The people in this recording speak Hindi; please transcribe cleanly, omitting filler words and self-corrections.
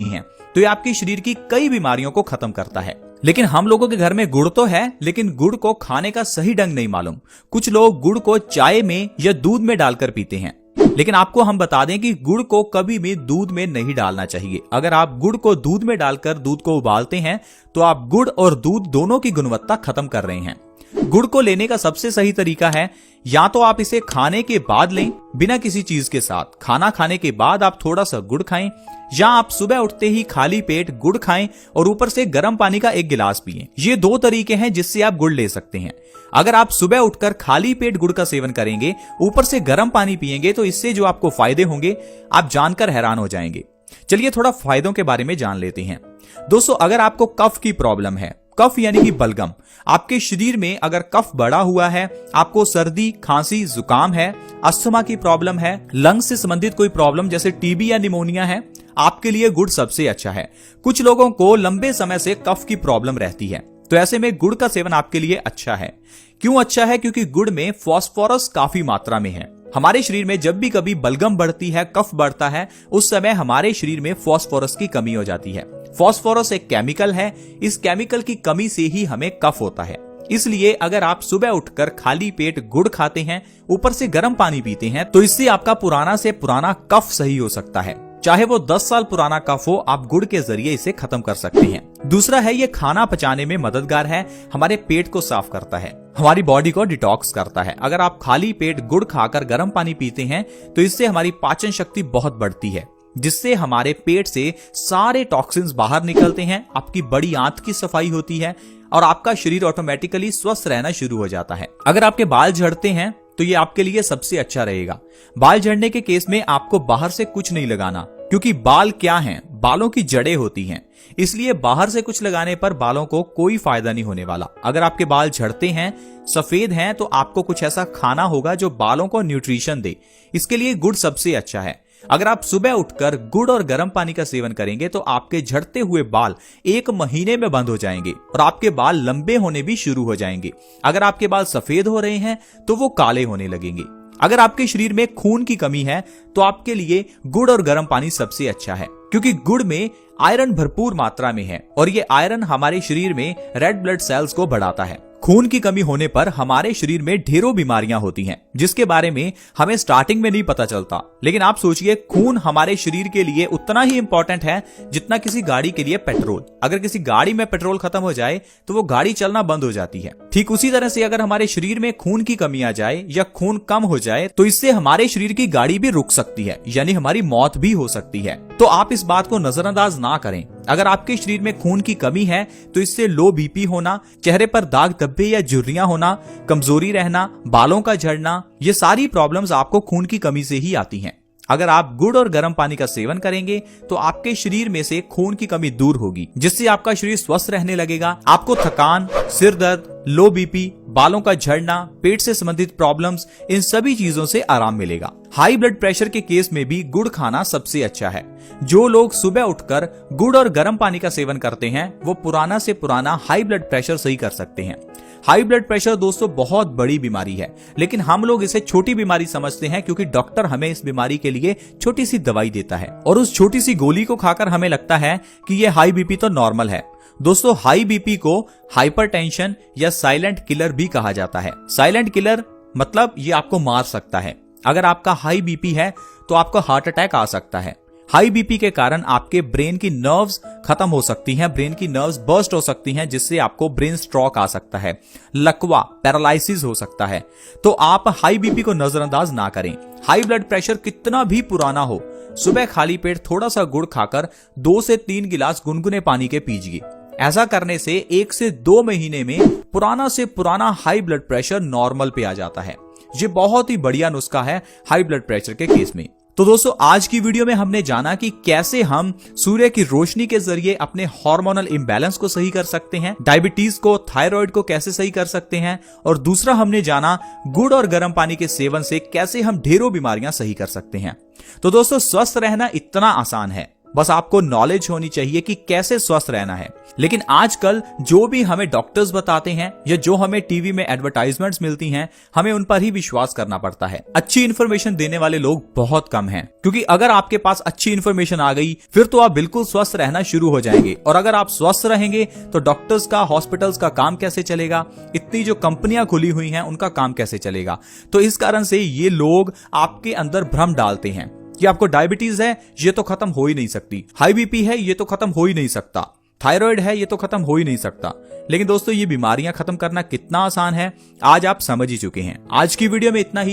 हैं, तो ये आपके शरीर की कई बीमारियों को खत्म करता है। लेकिन हम लोगों के घर में गुड़ तो है, लेकिन गुड़ को खाने का सही ढंग नहीं मालूम। कुछ लोग गुड़ को चाय में या दूध में डालकर पीते हैं, लेकिन आपको हम बता दें कि गुड़ को कभी भी दूध में नहीं डालना चाहिए। अगर आप गुड़ को दूध में डालकर दूध को उबालते हैं तो आप गुड़ और दूध दोनों की गुणवत्ता खत्म कर रहे हैं। गुड़ को लेने का सबसे सही तरीका है, या तो आप इसे खाने के बाद लें बिना किसी चीज के साथ, खाना खाने के बाद आप थोड़ा सा गुड़ खाएं, या आप सुबह उठते ही खाली पेट गुड़ खाएं और ऊपर से गर्म पानी का 1 गिलास पिएं। ये 2 तरीके हैं जिससे आप गुड़ ले सकते हैं। अगर आप सुबह उठकर खाली पेट गुड़ का सेवन करेंगे, ऊपर से गर्म पानी पिएंगे, तो इससे जो आपको फायदे होंगे आप जानकर हैरान हो जाएंगे। चलिए थोड़ा फायदों के बारे में जान लेते हैं। दोस्तों, अगर आपको कफ की प्रॉब्लम है, कफ यानी कि बलगम, आपके शरीर में अगर कफ बढ़ा हुआ है, आपको सर्दी खांसी जुकाम है, अस्थमा की प्रॉब्लम है, लंग्स से संबंधित कोई प्रॉब्लम जैसे टीबी या निमोनिया है, आपके लिए गुड़ सबसे अच्छा है। कुछ लोगों को लंबे समय से कफ की प्रॉब्लम रहती है, तो ऐसे में गुड़ का सेवन आपके लिए अच्छा है। क्यों अच्छा है? क्योंकि गुड़ में फास्फोरस काफी मात्रा में है। हमारे शरीर में जब भी कभी बलगम बढ़ती है, कफ बढ़ता है, उस समय हमारे शरीर में फास्फोरस की कमी हो जाती है। फास्फोरस एक केमिकल है, इस केमिकल की कमी से ही हमें कफ होता है। इसलिए अगर आप सुबह उठकर खाली पेट गुड़ खाते हैं, ऊपर से गर्म पानी पीते हैं, तो इससे आपका पुराना से पुराना कफ सही हो सकता है। चाहे वो 10 साल पुराना कफ हो, आप गुड़ के जरिए इसे खत्म कर सकते हैं। दूसरा है, ये खाना पचाने में मददगार है, हमारे पेट को साफ करता है, हमारी बॉडी को डिटॉक्स करता है। अगर आप खाली पेट गुड़ खाकर गर्म पानी पीते हैं तो इससे हमारी पाचन शक्ति बहुत बढ़ती है, जिससे हमारे पेट से सारे टॉक्सिन्स बाहर निकलते हैं, आपकी बड़ी आंत की सफाई होती है और आपका शरीर ऑटोमेटिकली स्वस्थ रहना शुरू हो जाता है। अगर आपके बाल झड़ते हैं तो ये आपके लिए सबसे अच्छा रहेगा। बाल झड़ने के केस में आपको बाहर से कुछ नहीं लगाना, क्योंकि बाल क्या हैं? बालों की जड़ें होती हैं, इसलिए बाहर से कुछ लगाने पर बालों को कोई फायदा नहीं होने वाला। अगर आपके बाल झड़ते हैं, सफेद हैं, तो आपको कुछ ऐसा खाना होगा जो बालों को न्यूट्रिशन दे। इसके लिए गुड़ सबसे अच्छा है। अगर आप सुबह उठकर गुड़ और गर्म पानी का सेवन करेंगे तो आपके झड़ते हुए बाल 1 महीने में बंद हो जाएंगे और आपके बाल लंबे होने भी शुरू हो जाएंगे। अगर आपके बाल सफेद हो रहे हैं तो वो काले होने लगेंगे। अगर आपके शरीर में खून की कमी है तो आपके लिए गुड़ और गर्म पानी सबसे अच्छा है, क्योंकि गुड़ में आयरन भरपूर मात्रा में है और ये आयरन हमारे शरीर में रेड ब्लड सेल्स को बढ़ाता है। खून की कमी होने पर हमारे शरीर में ढेरों बीमारियां होती हैं, जिसके बारे में हमें स्टार्टिंग में नहीं पता चलता। लेकिन आप सोचिए, खून हमारे शरीर के लिए उतना ही इंपॉर्टेंट है जितना किसी गाड़ी के लिए पेट्रोल। अगर किसी गाड़ी में पेट्रोल खत्म हो जाए तो वो गाड़ी चलना बंद हो जाती है। ठीक उसी तरह से अगर हमारे शरीर में खून की कमी आ जाए या खून कम हो जाए तो इससे हमारे शरीर की गाड़ी भी रुक सकती है, यानी हमारी मौत भी हो सकती है। तो आप इस बात को नजरअंदाज ना करें। अगर आपके शरीर में खून की कमी है तो इससे लो बीपी होना, चेहरे पर दाग धब्बे या झुर्रियां होना, कमजोरी रहना, बालों का झड़ना, ये सारी प्रॉब्लम्स आपको खून की कमी से ही आती हैं। अगर आप गुड़ और गर्म पानी का सेवन करेंगे तो आपके शरीर में से खून की कमी दूर होगी, जिससे आपका शरीर स्वस्थ रहने लगेगा। आपको थकान, सिर दर्द, लो बीपी, बालों का झड़ना, पेट से संबंधित प्रॉब्लम्स, इन सभी चीजों से आराम मिलेगा। हाई ब्लड प्रेशर के केस में भी गुड़ खाना सबसे अच्छा है। जो लोग सुबह उठकर गुड़ और गर्म पानी का सेवन करते हैं वो पुराना से पुराना हाई ब्लड प्रेशर सही कर सकते हैं। हाई ब्लड प्रेशर दोस्तों बहुत बड़ी बीमारी है, लेकिन हम लोग इसे छोटी बीमारी समझते हैं, क्योंकि डॉक्टर हमें इस बीमारी के लिए छोटी सी दवाई देता है और उस छोटी सी गोली को खाकर हमें लगता है कि ये हाई बीपी तो नॉर्मल है। दोस्तों, हाई बीपी को हाइपरटेंशन या साइलेंट किलर भी कहा जाता है। साइलेंट किलर मतलब ये आपको मार सकता है। अगर आपका हाई बीपी है तो आपको हार्ट अटैक आ सकता है। हाई बीपी के कारण आपके ब्रेन की नर्व्स खत्म हो सकती हैं, ब्रेन की नर्व्स बर्स्ट हो सकती हैं, जिससे आपको ब्रेन स्ट्रोक आ सकता है, लकवा, पैरालिसिस हो सकता है। तो आप हाई बीपी को नजरअंदाज ना करें। हाई ब्लड प्रेशर कितना भी पुराना हो, सुबह खाली पेट थोड़ा सा गुड़ खाकर 2 से 3 गिलास गुनगुने पानी के पीजिए। ऐसा करने से 1 से 2 महीने में पुराना से पुराना हाई ब्लड प्रेशर नॉर्मल पे आ जाता है। ये बहुत ही बढ़िया नुस्खा है हाई ब्लड प्रेशर के केस में। तो दोस्तों, आज की वीडियो में हमने जाना कि कैसे हम सूर्य की रोशनी के जरिए अपने हार्मोनल इंबैलेंस को सही कर सकते हैं, डायबिटीज को, थायराइड को कैसे सही कर सकते हैं, और दूसरा हमने जाना गुड़ और गर्म पानी के सेवन से कैसे हम ढेरों बीमारियां सही कर सकते हैं। तो दोस्तों, स्वस्थ रहना इतना आसान है, बस आपको नॉलेज होनी चाहिए कि कैसे स्वस्थ रहना है। लेकिन आजकल जो भी हमें डॉक्टर्स बताते हैं या जो हमें टीवी में एडवर्टाइजमेंट्स मिलती हैं, हमें उन पर ही विश्वास करना पड़ता है। अच्छी इन्फॉर्मेशन देने वाले लोग बहुत कम हैं, क्योंकि अगर आपके पास अच्छी इन्फॉर्मेशन आ गई फिर तो आप बिल्कुल स्वस्थ रहना शुरू हो जाएंगे। और अगर आप स्वस्थ रहेंगे तो डॉक्टर्स का, हॉस्पिटल्स का काम कैसे चलेगा, इतनी जो कंपनियां खुली हुई हैं उनका काम कैसे चलेगा। तो इस कारण से ये लोग आपके अंदर भ्रम डालते हैं कि आपको डायबिटीज है, ये तो खत्म हो ही नहीं सकती, हाई बीपी है, ये तो खत्म हो ही नहीं सकता, थायराइड है, ये तो खत्म हो ही नहीं सकता। लेकिन दोस्तों, ये बीमारियां खत्म करना कितना आसान है आज आप समझ ही चुके हैं। आज की वीडियो में इतना ही।